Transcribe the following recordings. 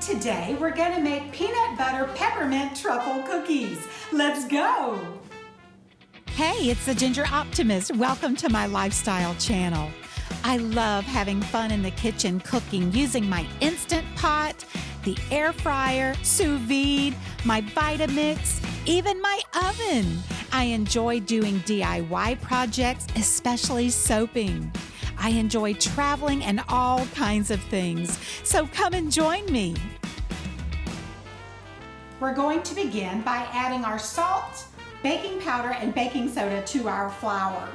Today we're going to make peanut butter peppermint truffle cookies. Let's go! Hey, it's the Ginger Optimist. Welcome to my lifestyle channel. I love having fun in the kitchen cooking using my Instant Pot, the air fryer, sous vide, my Vitamix, even my oven. I enjoy doing DIY projects, especially soaping. I enjoy traveling and all kinds of things, so come and join me. We're going to begin by adding our salt, baking powder, and baking soda to our flour.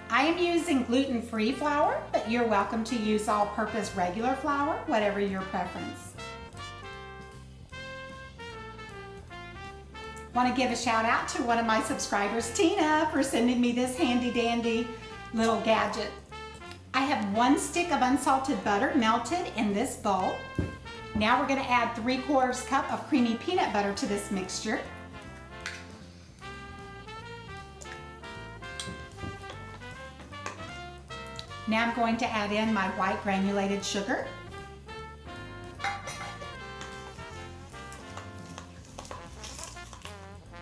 I am using gluten-free flour, but you're welcome to use all-purpose regular flour, whatever your preference. Want to give a shout out to one of my subscribers, Tina, for sending me this handy-dandy little gadget. I have 1 stick of unsalted butter melted in this bowl. Now we're going to add 3/4 cup of creamy peanut butter to this mixture. Now I'm going to add in my white granulated sugar.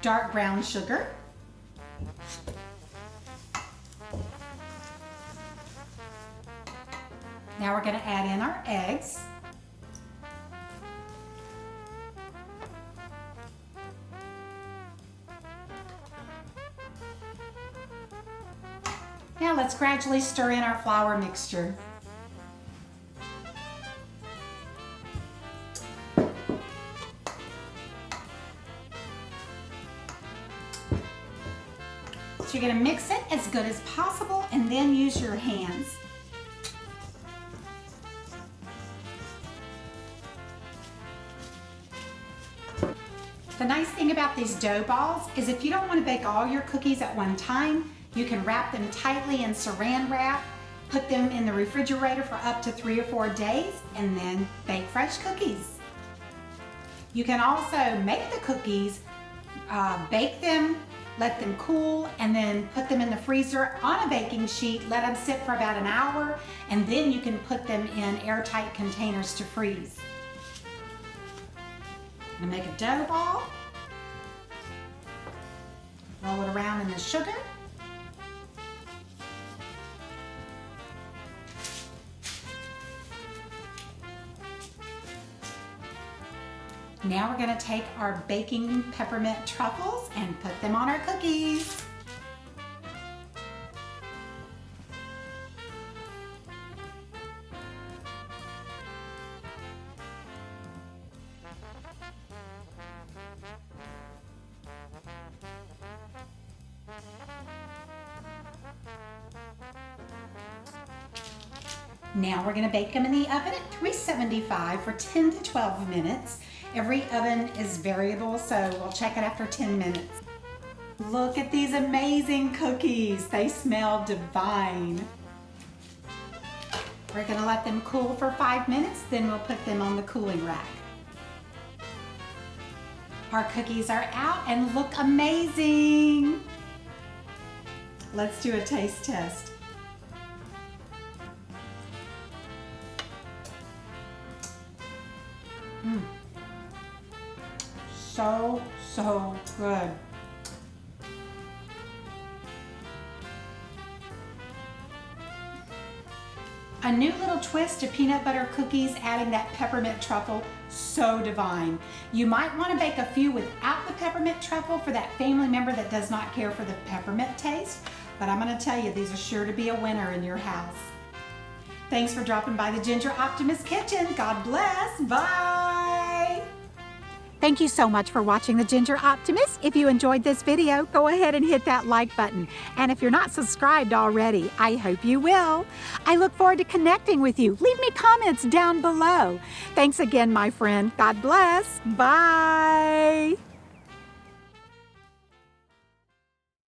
Dark brown sugar. Now we're going to add in our eggs. Now let's gradually stir in our flour mixture. So you're going to mix it as good as possible and then use your hands. The nice thing about these dough balls is if you don't want to bake all your cookies at one time, you can wrap them tightly in saran wrap, put them in the refrigerator for up to 3 or 4 days, and then bake fresh cookies. You can also make the cookies, bake them, let them cool, and then put them in the freezer on a baking sheet, let them sit for about an hour, and then you can put them in airtight containers to freeze. I'm gonna make a dough ball, roll it around in the sugar. Now we're going to take our baking peppermint truffles and put them on our cookies. Now we're going to bake them in the oven at 375 for 10 to 12 minutes. Every oven is variable, so we'll check it after 10 minutes. Look at these amazing cookies. They smell divine. We're going to let them cool for 5 minutes, then we'll put them on the cooling rack. Our cookies are out and look amazing. Let's do a taste test. So good. A new little twist to peanut butter cookies, adding that peppermint truffle, so divine. You might want to bake a few without the peppermint truffle for that family member that does not care for the peppermint taste, but I'm going to tell you, these are sure to be a winner in your house. Thanks for dropping by the Ginger Optimist Kitchen. God bless. Bye. Thank you so much for watching the Ginger Optimist. If you enjoyed this video, go ahead and hit that like button. And if you're not subscribed already, I hope you will. I look forward to connecting with you. Leave me comments down below. Thanks again, my friend. God bless. Bye.